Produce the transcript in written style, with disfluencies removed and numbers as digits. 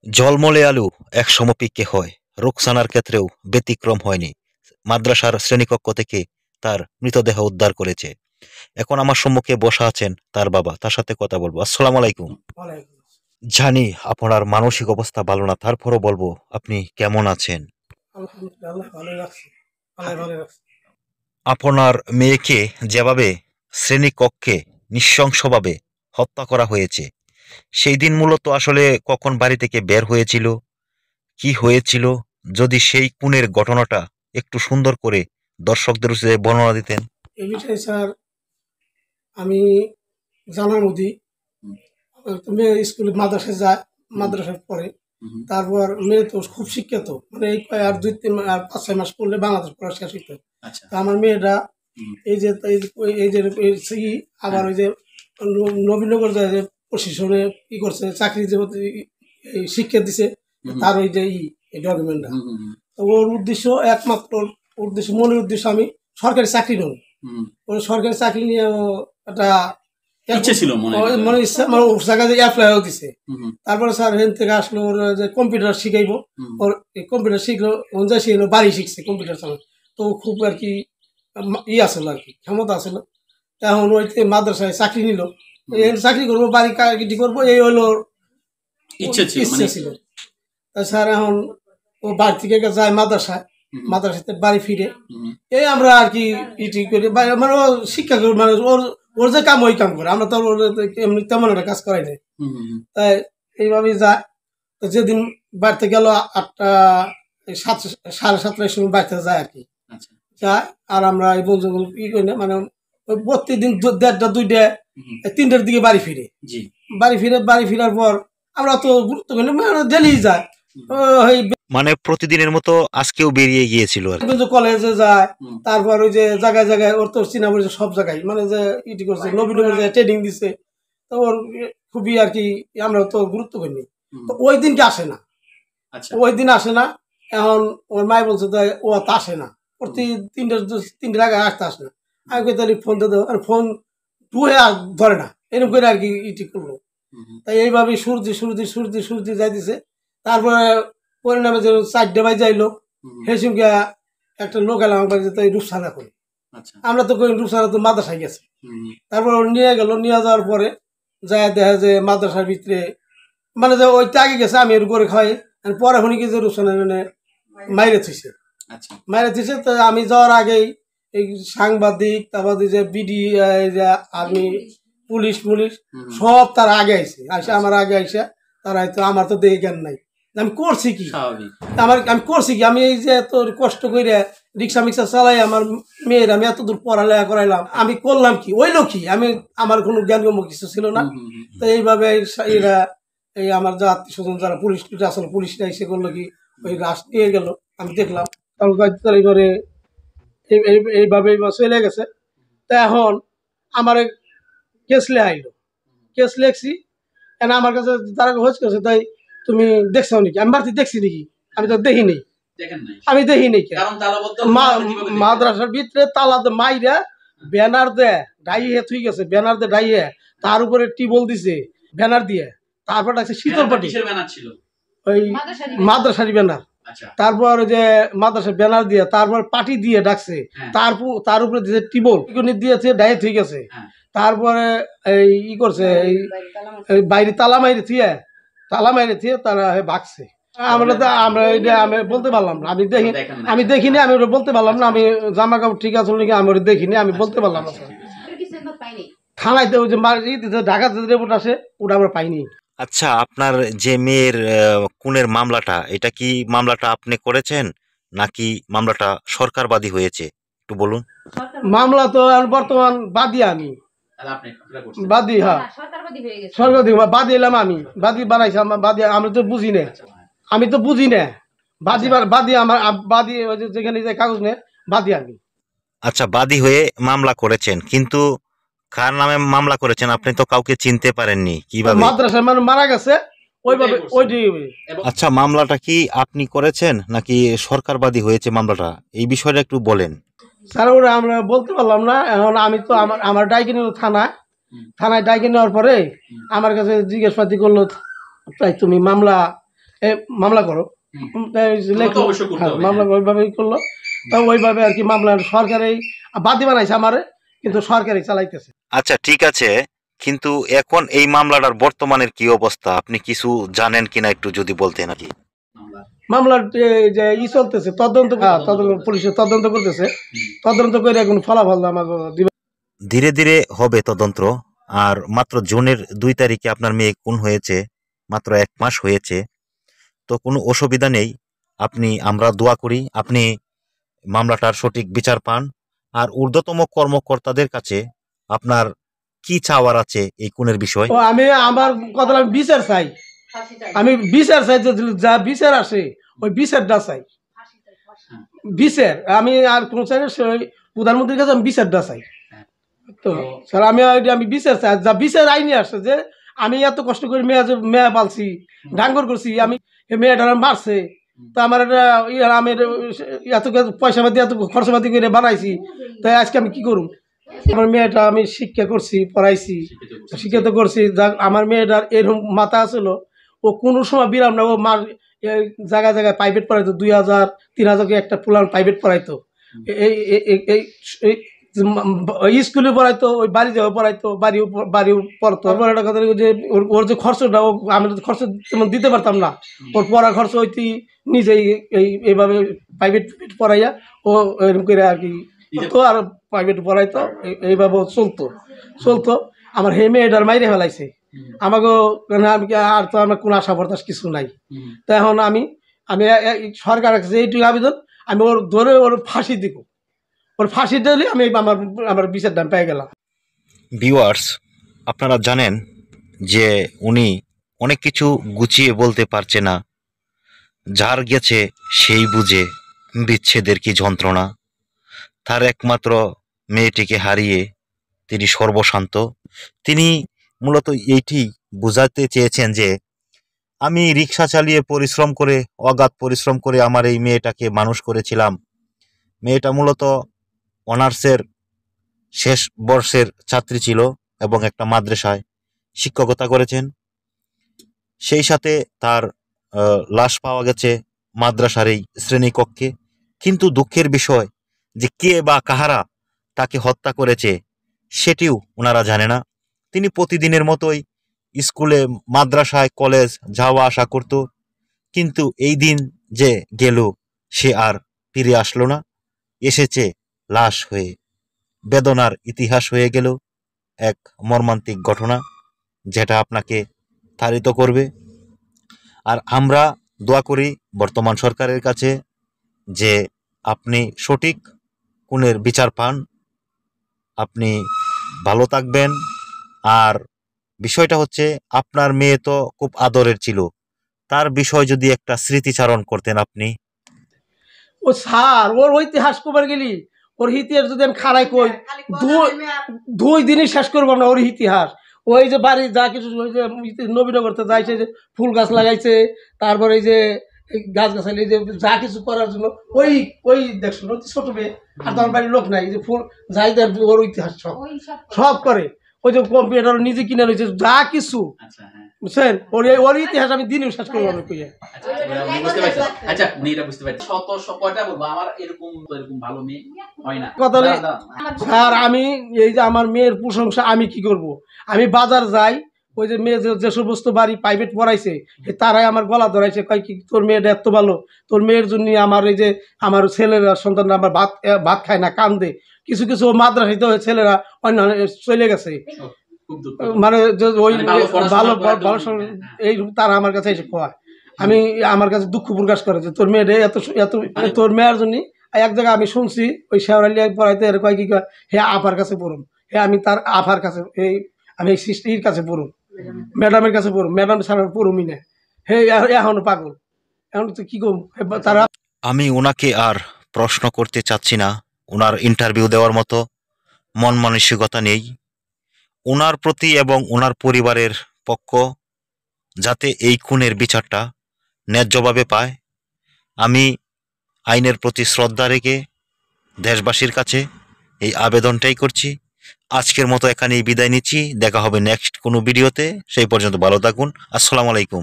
ঝলমলে আলু এক সমপিকে হয়, রোকসানার ক্ষেত্রেও ব্যতিক্রম হয়নি। মাদ্রাসার শ্রেণীকক্ষ থেকে তার মৃতদেহ উদ্ধার করেছে। এখন আমার সম্মুখে বসা আছেন তার বাবা, তার সাথে কথা বলবো। আসসালামু আলাইকুম। ওয়ালাইকুম জানি আপনার মানসিক অবস্থা ভালো না, তারপরও বলবো আপনি কেমন আছেন। আলহামদুলিল্লাহ, আল্লাহ ভালোই রাখছে। আল্লাহ ভালোই রাখছে। আপনার মেয়েকে যেভাবে শ্রেণীকক্ষে নৃশংসভাবে হত্যা করা হয়েছে, সেই দিন মূলত আসলে কখন বাড়ি থেকে বের হয়েছিল, কি হয়েছিল, যদি সেই খুনের ঘটনাটা একটু সুন্দর করে দর্শকদের উদ্দেশ্যে বর্ণনা দিতেন। এই বিষয়ে স্যার আমি জানার মধ্যে মেয়ে স্কুলে মাদ্রাসায় যায়, মাদ্রাসায় পড়ে। তারপর মেয়ে তো খুব শিক্ষিত, মানে এই আর 2-3 আর 5-6 মাস পড়লে বাংলাদেশ পড়া শেষ হইতো। তা আমার মেয়েটা এই যে আবার ওই যে নবীনগর যায় যে প্রশাসনে ই করছে, চাকরি যে এই শিক্ষা দিছে, তার ওই যে এই ডকুমেন্টটা। তো ওর উদ্দেশ্য একমাত্র উদ্দেশ্য, মনের উদ্দেশ্য আমি সরকারি চাকরি নেব। ওর সরকারি চাকরি নিয়ে একটা ইচ্ছে ছিল মনে ইচ্ছা, মানে ওর জায়গায় অ্যাপ্লাইও দিছে। তারপরে স্যার হেন থেকে আসলো, ওর যে কম্পিউটার শিখাইবো, ওর কম্পিউটার শিখলো, অনুযায়ী শিখলো, বাড়ি শিখছে কম্পিউটার চালানো। তো খুব আর কি আসলো আর কি, ক্ষমতা আসলো। এখন ওই মাদ্রাসায় চাকরি নিল, চাকরি করবো, বাড়ি কাটি করবো, এই হলো ইচ্ছে ছিল। তা স্যার এখন ও বাড়ি থেকে যায় মাদ্রাসায়, মাদ্রাসাতে বাড়ি ফিরে এই আমরা আর কি ইটি করি, মানে ও শিক্ষা করি, মানে ওর ওর যে কাম ওই কাম করে, আমরা তো ওর এমনি তেমন একটা কাজ করাই নাই। তাই এইভাবেই যায়। তো যেদিন বাড়িতে গেল 8টা 7:30 সময় বাড়িতে যায় আর কি, যায়। আর আমরা এই বন্ধু ই করি না, মানে ওই প্রতিদিন 1:30 2টা 3টার দিকে বাড়ি ফিরে। বাড়ি ফিরার পর আমরা তো গুরুত্ব করি না, মানে ডেলি যায়। মানে প্রতিদিনের মতো আজকেও বেরিয়ে গিয়েছিল আর কি। কিন্তু কলেজে যায়, তারপর ওই যে জায়গায় জায়গায় ওর তো চিনা পড়েছে সব জায়গায়, মানে যে ইটি করছে, নবীনগর যে ট্রেনিং দিছে। তো ওর খুবই আর কি আমরা তো গুরুত্ব করিনি। তো ওই দিনকে আসে না, ওই দিন আসে না। এখন ওর মাই বলছে তাই ও তো আসে না, প্রতি 3টার আগে আসে না। আমি কই তাহলে ফোন দিয়ে দেবো, আর ফোন টুয়ে আর ধরে না, এরকম করে আর কি ইটি করলো। তাই এইভাবে সূর্য যাইতেছে। তারপরে পরিণামে যে 4টে বাজে যাইলো, সেই সঙ্গে একটা লোক এলাম আমার বাড়িতে, তাই রূপসানা করি। আমরা তো করি রূপসানা তো মাদ্রাসায় গেছে। তারপর নিয়ে গেল, নিয়ে যাওয়ার পরে যায় দেখা যে মাদ্রাসার ভিতরে, মানে যে ওই আগে গেছে, আমি এর করে খাই, পরে শুনি কি যে রূপসানা মানে মাইরে থুইছে। তো আমি যাওয়ার আগেই এই সাংবাদিক, তারপর যে বিডি, আর্মি, পুলিশ সব তার আগে আইসে আমার আগে আইসা তারা হয়তো, আমার তো দেখে জ্ঞান নাই আমি করছি কি, আমি করছি কি। আমি এই যে এত কষ্ট করে রিক্সা মিক্সা চালাই আমার মেয়ের, আমি এত দূর পড়ালেখা করাইলাম, আমি করলাম কি, ওইলো কি, আমি আমার কোনো জ্ঞানগম্য কিছু ছিল না। তো এইভাবে এরা এই আমার যা আত্মীয় স্বজন যারা পুলিশ আসলে পুলিশরা এসে করলো কি, ওই রাশ নিয়ে গেল, আমি দেখলাম। তারপরে এইভাবে চলে গেছে। তা এখন আমার কেস লেখাইলো, কেস লেখছি, এখন আমার কাছে তারা হোজ করছে, তাই তুমি দেখছো নাকি, আমি বাড়তি দেখছি নাকি, আমি তো দেখিনি, আমি দেখিনি। মাদ্রাসার ভিতরে তালা মাইরা ব্যানার দে ডাইয়ে থুই গেছে, ব্যানার দে ডাইয়ে, তার উপরে টিবল দিছে ব্যানার দিয়ে, তারপর ডাকছে শীতল পাটি, ওই মাদ্রাসারি ব্যানার। তারপর যে মাদ্রাসা ব্যানার দিয়ে, তারপর পাটি দিয়ে ডাকছে, তার উপরে দিয়েছে টিবল দিয়েছে, ডাইয়ে থুই গেছে। তারপরে এই ই করছে, এই বাইরে তালা মাইরে থিয়ে তারা ভাগছে। আমি বলতে পারলাম না, আমি দেখিনি, আমি ওটা বলতে পারলাম না, আমি জামা কাপড় ঠিক আছে নাকি আমি ওটা দেখিনি, আমি বলতে পারলাম না। থানায় ওই যে ঢাকা রিপোর্ট আসে, ওটা আমরা পাইনি। আচ্ছা, আপনার যে মেয়ের খুনের মামলাটা, এটা কি মামলাটা আপনি করেছেন নাকি মামলাটা সরকারবাদী হয়েছে, একটু বলুন। মামলা তো বর্তমান বাদী, আমি বাদী। হ্যাঁ, সরকারি বাদী এলাম, আমি বাদী বানাইছি, আমার বাদী, আমি তো বুঝি না, বাদী আমার বাদী যেখানে যে কাগজ নেই, বাদী আমি। আচ্ছা, বাদী হয়ে মামলা করেছেন, কিন্তু কার নামে মামলা করেছেন আপনি তো কাউকে চিনতে পারেননি, কিভাবে? মাদ্রাসার মানে মারা গেছে ওইভাবে। আচ্ছা, মামলাটা কি আপনি করেছেন নাকি সরকারবাদী হয়েছে মামলাটা, এই বিষয়টা একটু বলেন। স্যার ওরা আমরা বলতে পারলাম না। এখন আমি তো আমার ডাইকে নিল থানায় ডাইকে নেওয়ার পরে আমার কাছে জিজ্ঞাসাবাদি করলো, তাই তুমি মামলা এ মামলা করো। তাই তো অবশ্যই করতে হ্যাঁ, হবে, মামলা ওইভাবেই করলো। তো ওইভাবে আর কি মামলা সরকারই বাদী বানাইছে আমারে, কিন্তু সরকারই চালাইতেছে। আচ্ছা, ঠিক আছে, কিন্তু এখন এই মামলাটার বর্তমানের কি অবস্থা আপনি কিছু জানেন কিনা একটু যদি বলতেন আর কি। মামলা। মামলার যে চলতেছে তদন্ত, পুলিশের তদন্ত করতেছে, তদন্ত করে এখন ফলাফল আমাকে দিবে। ধীরে ধীরে হবে তদন্ত। আর মাত্র জুনের 2 তারিখে আপনার মেয়ে খুন হয়েছে, মাত্র 1 মাস হয়েছে, তো কোনো অসুবিধা নেই। আমরা দোয়া করি আপনি মামলাটার সঠিক বিচার পান। আর ঊর্ধ্বতম কর্মকর্তাদের কাছে আপনার কি চাওয়ার আছে এই খুনের বিষয়? ও আমি আমার কথা আমি বিচার চাই, আমি বিচার চাই, যা বিচার আসে ওই বিচারটা চাই, বিচার আমি আর কোন চাই না, ওই প্রধানমন্ত্রীর কাছে আমি বিচারটা চাই। তো স্যার আমি বিচার চাই, যা বিচার আইনি আসছে যে আমি এত কষ্ট করে মেয়ে পালছি, ডাঙ্গর করছি, আমি মেয়েটা মারছে, তো আমার আমি এত পয়সা পাতি এত খরচাপাতি করে বানাইছি, তাই আজকে আমি কি করুম? আমার মেয়েটা আমি শিক্ষা করছি, পড়াইছি, শিক্ষিত করছি। আমার মেয়েটার এরকম মাথা আছিল, ও কোনো সময় বিরাম না, ও মার জায়গায় জায়গায় প্রাইভেট পড়াইতো, 2000-3000 একটা পুলান প্রাইভেট পড়াইতো, এই স্কুলে পড়াইতো, ওই বাড়ি যাওয়া পড়াইতো, বাড়িও পড়তো। একটা কথা যে ওর যে খরচটা, আমি তো খরচ তেমন দিতে পারতাম না, ওর পড়ার খরচ হইতে নিজেই এইভাবে প্রাইভেট পড়াইয়া ও এরকম করে আর কি তো, আর প্রাইভেট পড়াইতো, এইভাবে চলতো। আমার হে মেয়েটার মাইরে ফেলাইছে আমাকে, আমি আর তো আমার কোনো আশা বরদাস কিছু নাই। তো এখন আমি সরকার কাছে এইটুকু আবেদন, আমি ওর ধরে ওর ফাঁসি দিব, ওর ফাঁসি দিলে আমি আমার বিচার দাম পেয়ে গেলাম। ভিউয়ার্স, আপনারা জানেন যে উনি অনেক কিছু গুছিয়ে বলতে পারছে না। যার গেছে সেই বুঝে বিচ্ছেদের কি যন্ত্রণা। তার একমাত্র মেয়েটিকে হারিয়ে তিনি সর্বশান্ত। তিনি মূলত এইটি বোঝাতে চেয়েছেন যে আমি রিক্সা চালিয়ে পরিশ্রম করে, অগাধ পরিশ্রম করে আমার এই মেয়েটাকে মানুষ করেছিলাম। মেয়েটা মূলত অনার্সের শেষ বর্ষের ছাত্রী ছিল এবং একটা মাদ্রাসায় শিক্ষকতা করেছেন। সেই সাথে তার লাশ পাওয়া গেছে মাদ্রাসার এই শ্রেণীকক্ষে। কিন্তু দুঃখের বিষয় যে কে বা কাহারা তাকে হত্যা করেছে সেটিও ওনারা জানে না। তিনি প্রতিদিনের মতোই স্কুলে, মাদ্রাসায়, কলেজ যাওয়া আসা করত, কিন্তু এই দিন যে গেল সে আর ফিরে আসলো না, এসেছে লাশ হয়ে। বেদনার ইতিহাস হয়ে গেল এক মর্মান্তিক ঘটনা, যেটা আপনাকে তাড়িত করবে। আর আমরা দোয়া করি বর্তমান সরকারের কাছে যে আপনি সঠিক খুনের বিচার পান, আপনি ভালো থাকবেন। আর বিষয়টা হচ্ছে আপনার মেয়ে তো খুব আদরের ছিল, তার বিষয় যদি একটা স্মৃতিচারণ করতেন আপনি। ও স্যার, ওর ইতিহাস কবার গেলি, ওর ইতিহাস যদি আমি খাড়াই কই 2 দিনই শেষ করবো না ওর ইতিহাস। ওই যে বাড়ি যা কিছু, ওই যে নবীনগরতে যাইছে, যে ফুল গাছ লাগাইছে, তারপরে এই যে গাছ গাছালি যে যা কিছু করার জন্য ওই দেখছো ছোট মেয়ে, আর তো আমার বাড়ির লোক নাই, যে ফুল যাই দেয় ওর ইতিহাস সব করে। ওই যে কম্পিউটার নিজে কিনে রয়েছে, যা কিছু বুঝছেন, ওর ইতিহাস আমি দিনেও শেষ করবো না কইয়া। আচ্ছা উনি এটা বুঝতে পারছেন, কয়টা বলবো আমার এরকম ভালো মেয়ে হয় না। কথা হলো স্যার, আমি এই যে আমার মেয়ের প্রশংসা আমি কি করব? আমি বাজার যাই, ওই যে মেয়ে যে সমস্ত বাড়ি প্রাইভেট পড়াইছে তারাই আমার গলা ধরাইছে, কয় কি তোর মেয়েটা এত ভালো, তোর মেয়ের জন্য আমার এই যে আমার ছেলেরা সন্তানরা আমার ভাত খায় না, কান্দে। কিছু কিছু মাদ্রাসাতে ছেলেরা অন্য চলে গেছে, মানে ওই ভালো এই তারা আমার কাছে এসে খোয়ায়। আমি আমার কাছে দুঃখ প্রকাশ করে যে তোর মেয়েটা এত এত, তোর মেয়ের জন্য। এক জায়গায় আমি শুনছি ওই শেওরালি পড়াইতে কয় কি কয়, হে আপার কাছে পড়ুন, হে আমি তার আপার কাছে, আমি এই সৃষ্টির কাছে পড়ুন, ম্যাডামের কাছে পড়ুন, ম্যাডাম ছাড়া পড়ুমি না, হে এখনো পাগল, এখন তো কি করব তারা। আমি ওনাকে আর প্রশ্ন করতে চাচ্ছি না, ওনার ইন্টারভিউ দেওয়ার মতো মন মানসিকতা নেই। ওনার প্রতি এবং ওনার পরিবারের পক্ষ যাতে এই খুনের বিচারটা ন্যায্যভাবে পায়, আমি আইনের প্রতি শ্রদ্ধা রেখে দেশবাসীর কাছে এই আবেদনটাই করছি। আজকের মতো এখানেই বিদায় নিচ্ছি, দেখা হবে নেক্সট কোনো ভিডিওতে। সেই পর্যন্ত ভালো থাকুন। আসসালামু আলাইকুম।